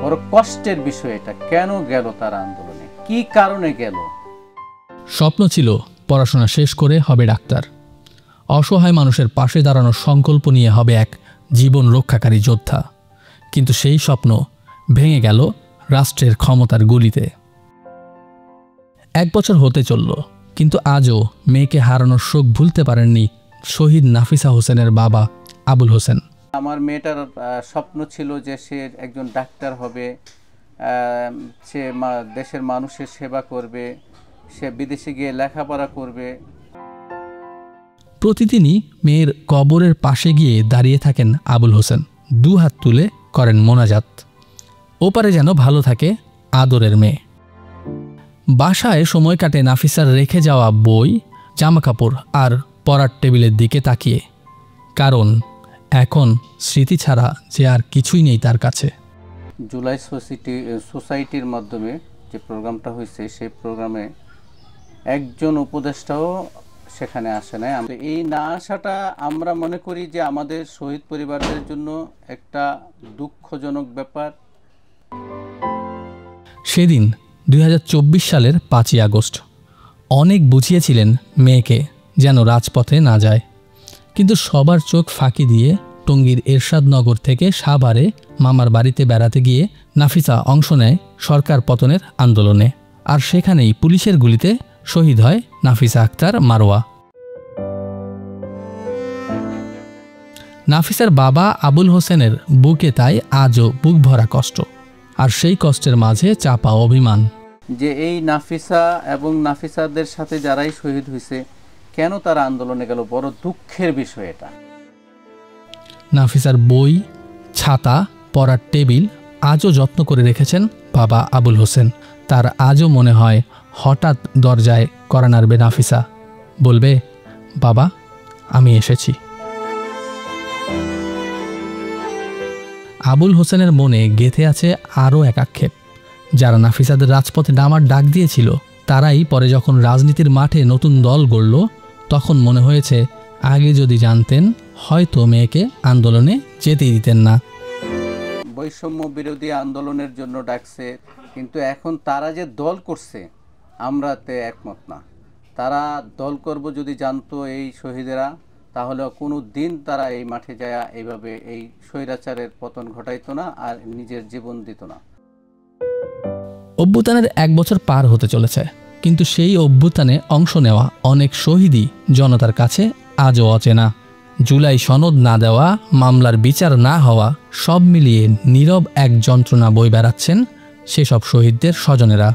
বড় কষ্টের বিষয় এটা। কেন গেল তার আন্দোলনে, কি কারণে গেল? স্বপ্ন ছিল পড়াশোনা শেষ করে হবে ডাক্তার, অসহায় মানুষের পাশে দাঁড়ানোর সংকল্প নিয়ে হবে এক জীবন রক্ষাকারী যোদ্ধা। কিন্তু সেই স্বপ্ন ভেঙে গেল রাষ্ট্রের ক্ষমতার গুলিতে। 1 বছর হতে চলল, কিন্তু আজও মেয়েকে হারানোর শোক ভুলতে পারেননি শহীদ নাফিসা হোসেনের বাবা আবুল হোসেন। আমার মেয়েটার স্বপ্ন ছিল যে সে একজন ডাক্তার হবে, সে দেশের মানুষের সেবা করবে, সে বিদেশে গিয়ে লেখাপড়া করবে। প্রতিদিনই মেয়ের কবরের পাশে গিয়ে দাঁড়িয়ে থাকেন আবুল হোসেন, 2 হাত তুলে করেন মোনাজাত। ওপারে যেন ভালো থাকে আদরের মেয়ে। বাসায় সময় কাটে নাফিসার রেখে যাওয়া বই, জামাকাপড় আর পড়ার টেবিলের দিকে তাকিয়ে, কারণ এখন স্মৃতি ছাড়া যে আর কিছুই নেই তার কাছে। জুলাই সোসাইটির মাধ্যমে যে প্রোগ্রামটা হয়েছে, সেই প্রোগ্রামে একজন উপদেষ্টাও সেখানে আসে নাই। এই না আসাটা আমরা মনে করি যে আমাদের শহীদ পরিবারদের জন্য একটা দুঃখজনক ব্যাপার। সেদিন 2024 সালের 5ই আগস্ট অনেক বুঝিয়েছিলেন মেয়েকে যেন রাজপথে না যায়, কিন্তু সবার চোখ ফাঁকি দিয়ে টঙ্গীর এরশাদনগর থেকে সাভারে মামার বাড়িতে বেড়াতে গিয়ে নাফিসা অংশ নেয় সরকার পতনের আন্দোলনে, আর সেখানেই পুলিশের গুলিতে শহীদ হয় নাফিসা আক্তার মারোয়া। নাফিসার বাবা আবুল হোসেনের বুকে তাই আজও বুক ভরা কষ্ট, আর সেই কষ্টের মাঝে চাপা অভিমান যে এই নাফিসা এবং নাফিসাদের সাথে যারাই শহীদ হয়েছে, কেন তারা আন্দোলনে গেল, বড় দুঃখের বিষয় এটা। নাফিসার বই, ছাতা, পড়ার টেবিল আজও যত্ন করে রেখেছেন বাবা আবুল হোসেন। তার আজও মনে হয় হঠাৎ দরজায় কড়া নাড়বে নাফিসা, বলবে, বাবা আমি এসেছি। আবুল হোসেনের মনে গেঁথে আছে আরও এক আক্ষেপ। যারা নাফিসাদের রাজপথে নামার ডাক দিয়েছিল, তারাই পরে যখন রাজনীতির মাঠে নতুন দল গড়ল, তখন মনে হয়েছে আগে যদি জানতেন হয়তো মেয়েকে আন্দোলনে যেতেই দিতেন না। বৈষম্য বিরোধী আন্দোলনের জন্য ডাকছে, কিন্তু এখন তারা যে দল করছে আমরা তে একমত না। তারা দল করব যদি জানতো এই শহীদেরা, তাহলে কোনো দিন তারা এই মাঠে যায় এইভাবে এই স্বৈরাচারের পতন ঘটাইতো না আর নিজের জীবন দিত না। অভ্যুত্থানের 1 বছর পার হতে চলেছে, কিন্তু সেই অভ্যুত্থানে অংশ নেওয়া অনেক শহীদই জনতার কাছে আজও অচেনা। জুলাই সনদ না দেওয়া, মামলার বিচার না হওয়া, সব মিলিয়ে নীরব এক যন্ত্রণা বয়ে বেড়াচ্ছেন সেসব শহীদদের স্বজনেরা।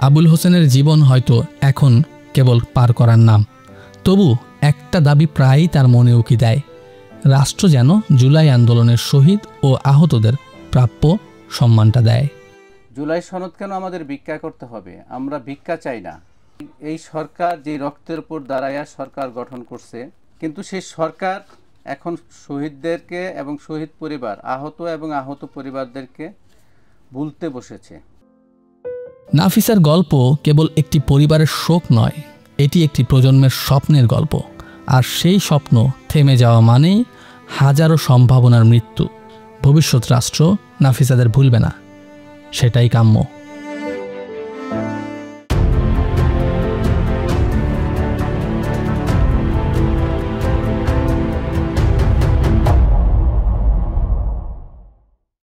আবুল হোসেনের জীবন হয়তো এখন কেবল পার করার নাম, তবু একটা দাবি প্রায়ই তার মনে উকি দেয়, রাষ্ট্র যেন জুলাই আন্দোলনের শহীদ ও আহতদের প্রাপ্য সম্মানটা দেয়। জুলাই সনদ কেন আমাদের ভিক্ষা করতে হবে? আমরা ভিক্ষা চাই না। এই সরকার যে রক্তের উপর দাঁড়াইয়া সরকার গঠন করছে, কিন্তু সেই সরকার এখন শহীদদেরকে এবং শহীদ পরিবার, আহত এবং আহত পরিবারদেরকে ভুলতে বসেছে। নাফিসার গল্প কেবল একটি পরিবারের শোক নয়, এটি একটি প্রজন্মের স্বপ্নের গল্প, আর সেই স্বপ্ন থেমে যাওয়া মানেই হাজারো সম্ভাবনার মৃত্যু। ভবিষ্যৎ রাষ্ট্র নাফিসাদের ভুলবে না, সেটাই কাম্য।